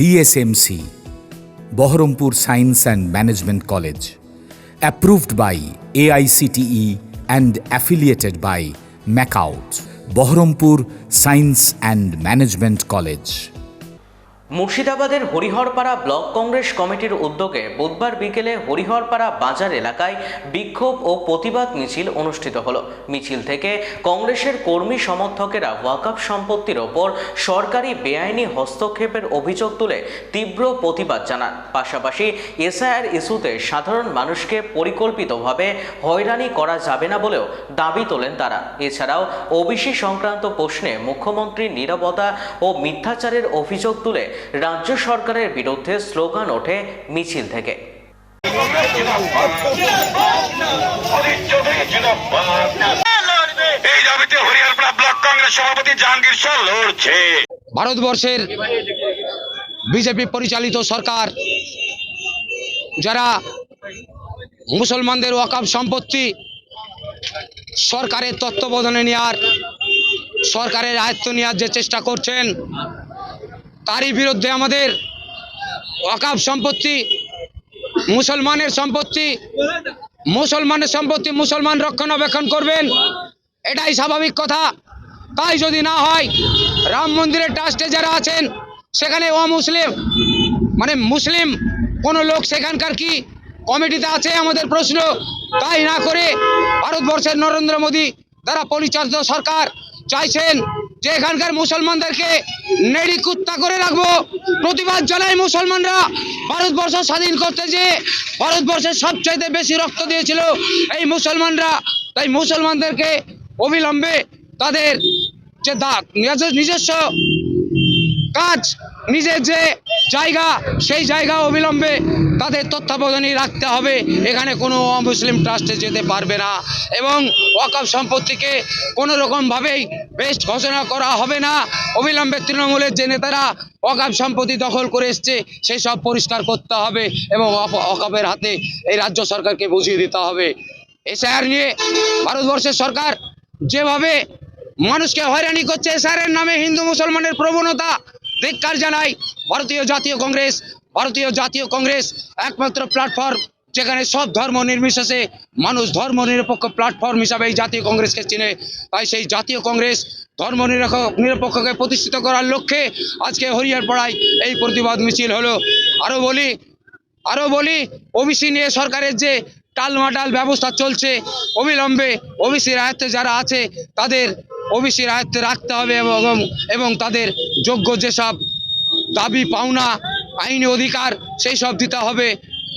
DSMC, Baharampur Science and Management College, approved by AICTE and affiliated by MAKAUT, Baharampur Science and Management College. মুর্শিদাবাদের Hariharpara block Congress কমিটির উদ্যোগে বুধবার বিকেলে হরিহরপাড়া বাজার এলাকায় বিক্ষোভ ও প্রতিবাদ মিছিল অনুষ্ঠিত হলো। মিছিল থেকে কংগ্রেসের কর্মী সমর্থকেরা ওয়াকফ সম্পত্তির ওপর সরকারি বেআইনি হস্তক্ষেপের অভিযোগ তুলে তীব্র প্রতিবাদ জানান। পাশাপাশি এসআইআর ইস্যুতে সাধারণ মানুষকে পরিকল্পিতভাবে হয়রানি করা যাবে না বলেও দাবি তোলেন তারা। এছাড়াও ওবিসি সংক্রান্ত প্রশ্নে মুখ্যমন্ত্রীর নীরবতা ও মিথ্যাচারের অভিযোগ তুলে রাজ্য সরকারের বিরুদ্ধে স্লোগান ওঠে মিছিল থেকে। ভারতবর্ষের বিজেপি পরিচালিত সরকার যারা মুসলমানদের ওয়াকফ সম্পত্তি সরকারের তত্ত্বাবধানে নেওয়ার, সরকারের আয়ত্ত নেওয়ার যে চেষ্টা করছেন, তারই বিরুদ্ধে আমাদের ওয়াকফ সম্পত্তি মুসলমানের সম্পত্তি, মুসলমান রক্ষণাবেক্ষণ করবেন, এটাই স্বাভাবিক কথা। তাই যদি না হয়, রাম মন্দিরের ট্রাস্টে যারা আছেন সেখানে অমুসলিম মুসলিম কোনো লোক সেখানকার কি কমিটিতে আছে আমাদের প্রশ্ন। তাই না করে ভারতবর্ষের নরেন্দ্র মোদী দ্বারা পরিচালিত সরকার চাইছেন যে এখানকার মুসলমানদেরকে নেড়ি কুত্তা করে রাখবো। প্রতিবাদ জানাই মুসলমানরা ভারতবর্ষ স্বাধীন করতে যে ভারতবর্ষের সবচাইতে বেশি রক্ত দিয়েছিল এই মুসলমানরা। তাই মুসলমানদেরকে অবিলম্বে তাদের যে নিজস্ব কাজ, নিজের যে জায়গা, সেই জায়গা অবিলম্বে তাদের তত্ত্বাবধানে রাখতে হবে। এখানে কোনো অমুসলিম ট্রাস্টে যেতে পারবে না এবং ওয়াকফ সম্পত্তিকে কোনো রকমভাবেই বেস্ট ঘোষণা করা হবে না। অবিলম্বে তৃণমূলের যে নেতারা ওয়াকফ সম্পত্তি দখল করে এসছে সেই সব পরিষ্কার করতে হবে এবং ওয়াকফের হাতে এই রাজ্য সরকারকে বুঝিয়ে দিতে হবে। এসআইআর নিয়ে ভারতবর্ষের সরকার যেভাবে মানুষকে হয়রানি করছে, এসআইআর নামে হিন্দু মুসলমানের প্রবণতা ধিক্কার জানাই। ভারতীয় জাতীয় কংগ্রেস একমাত্র প্ল্যাটফর্ম যেখানে সব ধর্ম নির্বিশেষে মানুষ ধর্ম নিরপেক্ষ প্ল্যাটফর্ম হিসাবে এই জাতীয় কংগ্রেসকে চিনে। তাই সেই জাতীয় কংগ্রেস ধর্ম নিরপেক্ষকে প্রতিষ্ঠিত করার লক্ষ্যে আজকে হরিহরপাড়ায় এই প্রতিবাদ মিছিল হলো। আরও বলি ওবিসি নিয়ে সরকারের যে টালমাটাল ব্যবস্থা চলছে, অবিলম্বে ওবিসির আয়ত্তে যারা আছে তাদের ওবিসির আয়ত্তে রাখতে হবে এবং তাদের যোগ্য যেসব দাবি পাওনা, আইনি অধিকার সেই সব দিতে হবে।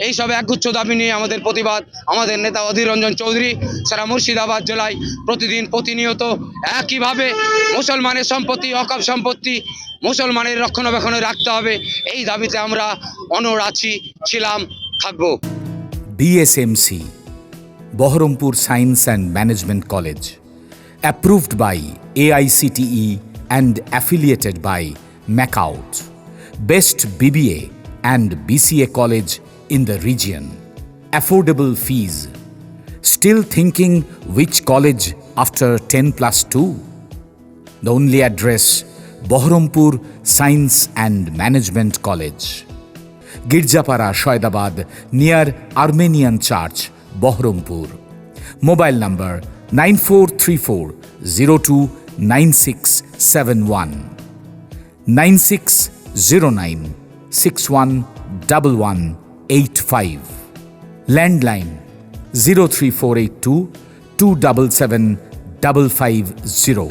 এইসব একগুচ্ছ দাবি নিয়ে আমাদের প্রতিবাদ। আমাদের নেতা অধীর রঞ্জন চৌধুরী সারা মুর্শিদাবাদ জেলায় প্রতিনিয়ত একইভাবে মুসলমানের সম্পত্তি, ওয়াকফ সম্পত্তি মুসলমানের রক্ষণাবেক্ষণে রাখতে হবে, এই দাবিতে আমরা অনড় ছিলাম, থাকবো। DSMC, Baharampur Science and Management College, approved by AICTE and affiliated by MAKAUT, best BBA and BCA college in the region. Affordable fees. Still thinking which college after 10+2? The only address, Baharampur Science and Management College, Girjapara, Shoydabad, near Armenian Church, Baharampur. Mobile number 9434029671, 9609611185. Landline 03482 277 550.